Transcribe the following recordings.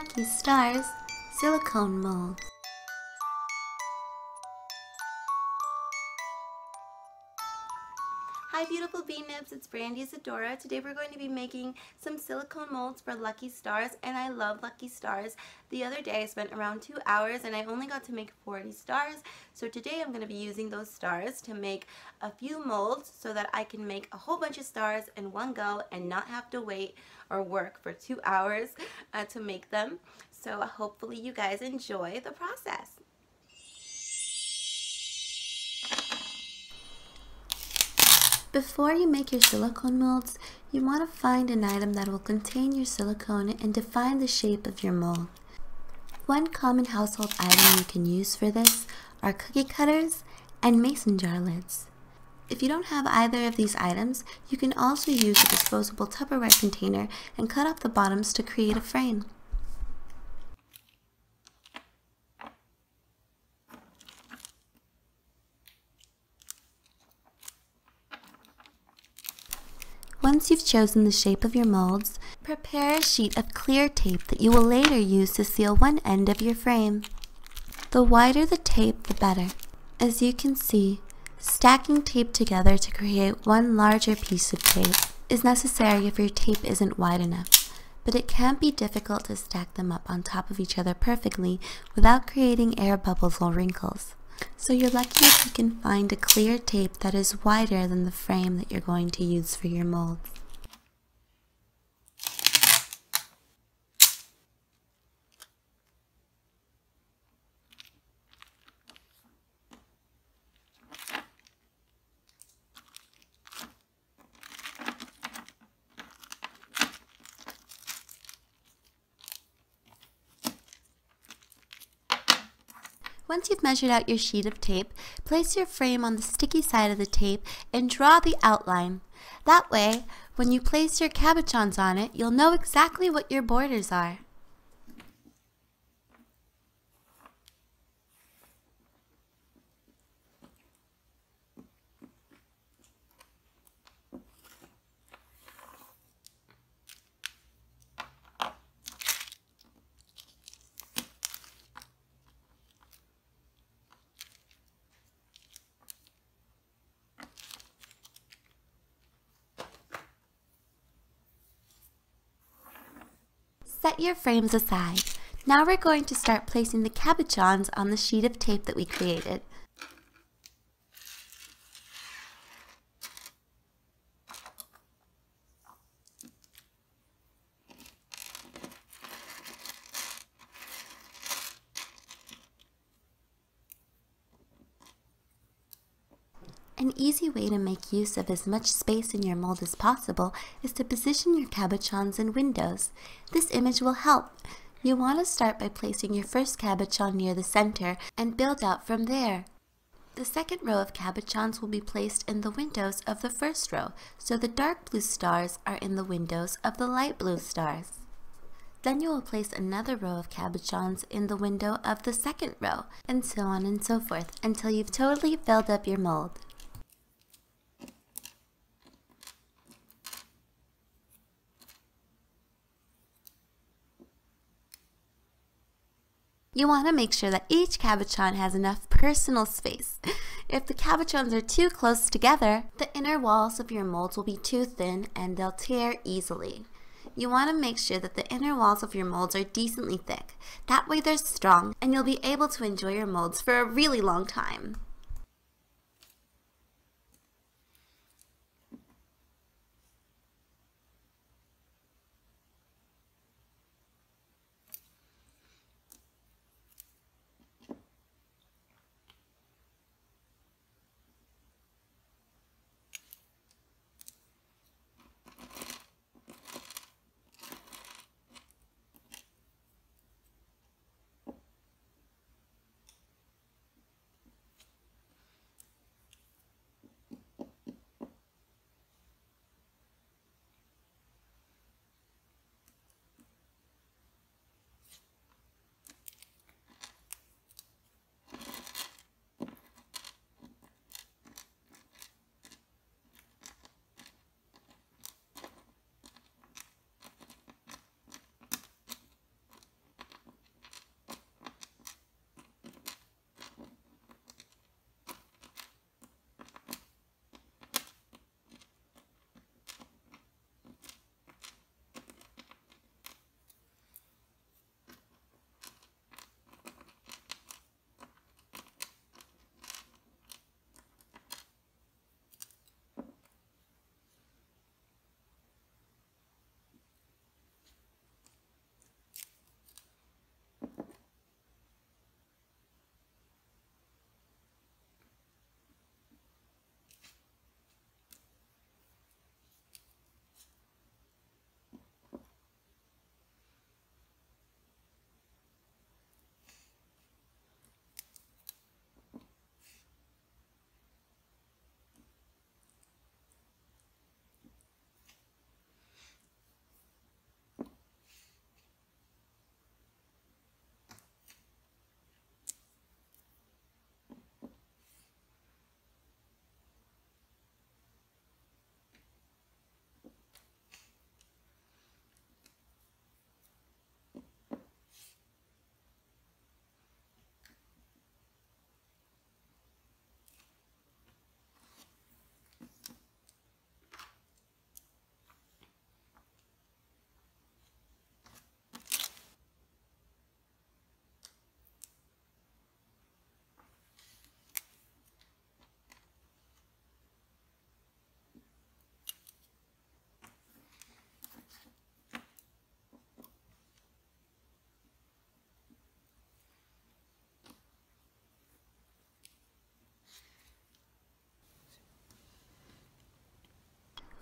Lucky Stars silicone mold. Hi beautiful bee nibs, it's Brandyisadora. Today we're going to be making some silicone molds for Lucky Stars, and I love Lucky Stars. The other day I spent around 2 hours and I only got to make 40 stars, so today I'm going to be using those stars to make a few molds so that I can make a whole bunch of stars in one go and not have to wait or work for 2 hours to make them. So hopefully you guys enjoy the process. Before you make your silicone molds, you want to find an item that will contain your silicone and define the shape of your mold. One common household item you can use for this are cookie cutters and mason jar lids. If you don't have either of these items, you can also use a disposable Tupperware container and cut off the bottoms to create a frame. Once you've chosen the shape of your molds, prepare a sheet of clear tape that you will later use to seal one end of your frame. The wider the tape, the better. As you can see, stacking tape together to create one larger piece of tape is necessary if your tape isn't wide enough, but it can be difficult to stack them up on top of each other perfectly without creating air bubbles or wrinkles. So you're lucky if you can find a clear tape that is wider than the frame that you're going to use for your molds. Once you've measured out your sheet of tape, place your frame on the sticky side of the tape and draw the outline. That way, when you place your cabochons on it, you'll know exactly what your borders are. Set your frames aside. Now we're going to start placing the cabochons on the sheet of tape that we created. An easy way to make use of as much space in your mold as possible is to position your cabochons in windows. This image will help. You want to start by placing your first cabochon near the center and build out from there. The second row of cabochons will be placed in the windows of the first row, so the dark blue stars are in the windows of the light blue stars. Then you will place another row of cabochons in the window of the second row, and so on and so forth, until you've totally filled up your mold. You want to make sure that each cabochon has enough personal space. If the cabochons are too close together, the inner walls of your molds will be too thin and they'll tear easily. You want to make sure that the inner walls of your molds are decently thick. That way they're strong and you'll be able to enjoy your molds for a really long time.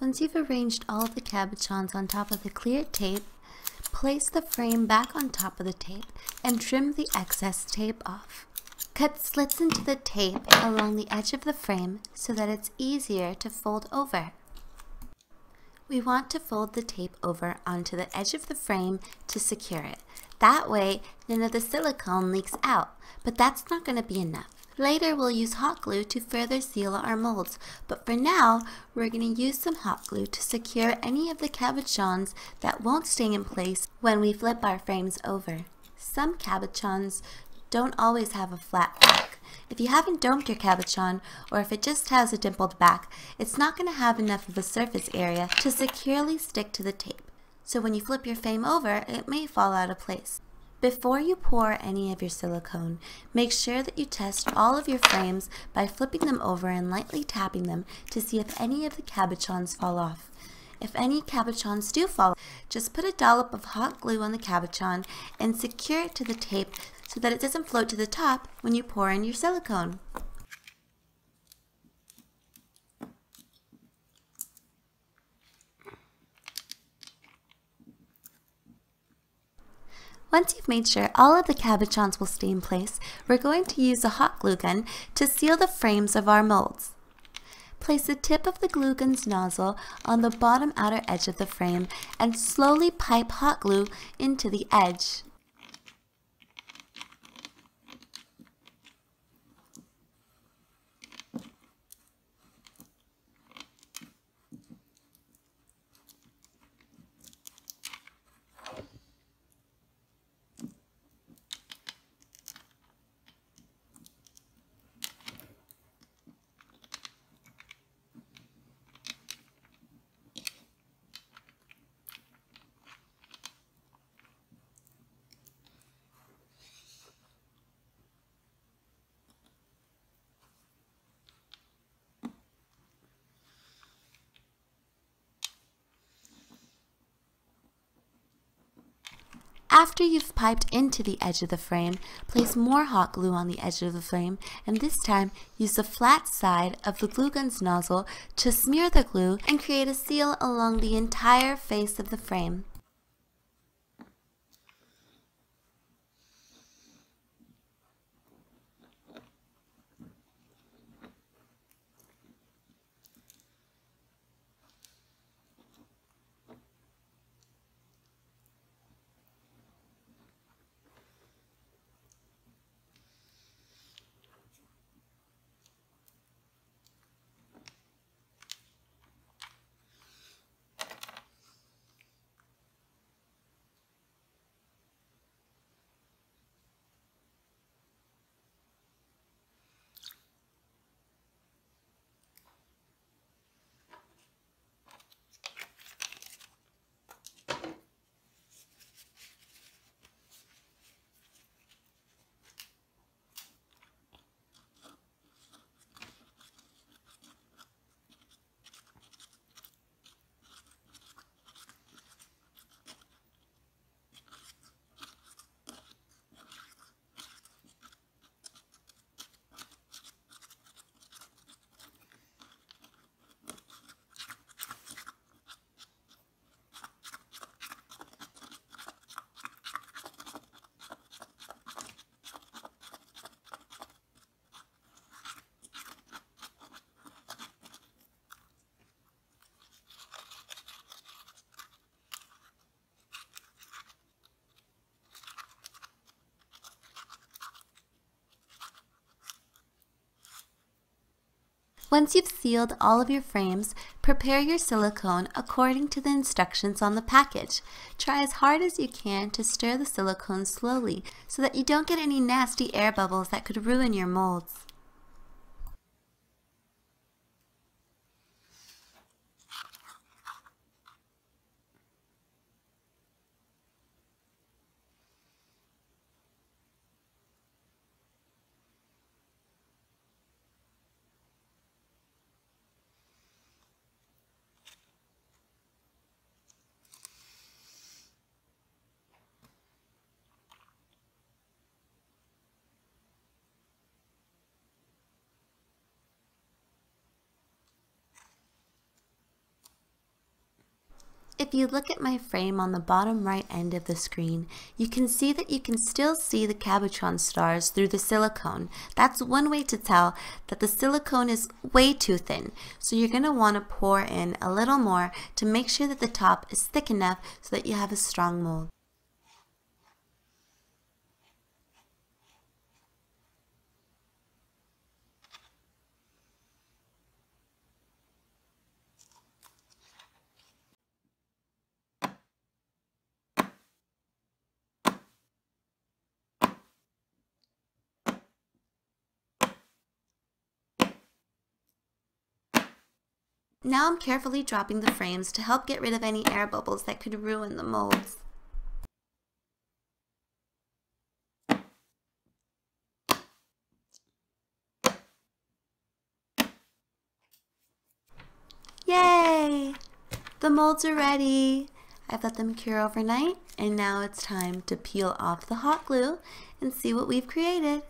Once you've arranged all of the cabochons on top of the clear tape, place the frame back on top of the tape and trim the excess tape off. Cut slits into the tape along the edge of the frame so that it's easier to fold over. We want to fold the tape over onto the edge of the frame to secure it. That way, none of the silicone leaks out, but that's not going to be enough. Later, we'll use hot glue to further seal our molds, but for now, we're going to use some hot glue to secure any of the cabochons that won't stay in place when we flip our frames over. Some cabochons don't always have a flat back. If you haven't domed your cabochon, or if it just has a dimpled back, it's not going to have enough of a surface area to securely stick to the tape. So when you flip your frame over, it may fall out of place. Before you pour any of your silicone, make sure that you test all of your frames by flipping them over and lightly tapping them to see if any of the cabochons fall off. If any cabochons do fall, just put a dollop of hot glue on the cabochon and secure it to the tape so that it doesn't float to the top when you pour in your silicone. Once you've made sure all of the cabochons will stay in place, we're going to use a hot glue gun to seal the frames of our molds. Place the tip of the glue gun's nozzle on the bottom outer edge of the frame and slowly pipe hot glue into the edge. After you've piped into the edge of the frame, place more hot glue on the edge of the frame, and this time use the flat side of the glue gun's nozzle to smear the glue and create a seal along the entire face of the frame. Once you've sealed all of your frames, prepare your silicone according to the instructions on the package. Try as hard as you can to stir the silicone slowly so that you don't get any nasty air bubbles that could ruin your molds. If you look at my frame on the bottom right end of the screen, you can see that you can still see the cabochon stars through the silicone. That's one way to tell that the silicone is way too thin. So you're going to want to pour in a little more to make sure that the top is thick enough so that you have a strong mold. Now I'm carefully dropping the frames to help get rid of any air bubbles that could ruin the molds. Yay! The molds are ready. I've let them cure overnight, and now it's time to peel off the hot glue and see what we've created.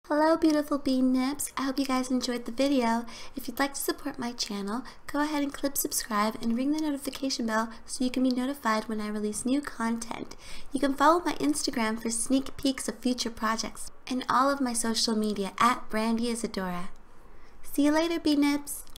Hello beautiful bean nips, I hope you guys enjoyed the video. If you'd like to support my channel, go ahead and click subscribe and ring the notification bell so you can be notified when I release new content. You can follow my Instagram for sneak peeks of future projects and all of my social media at Brandyisadora. See you later, bean nips!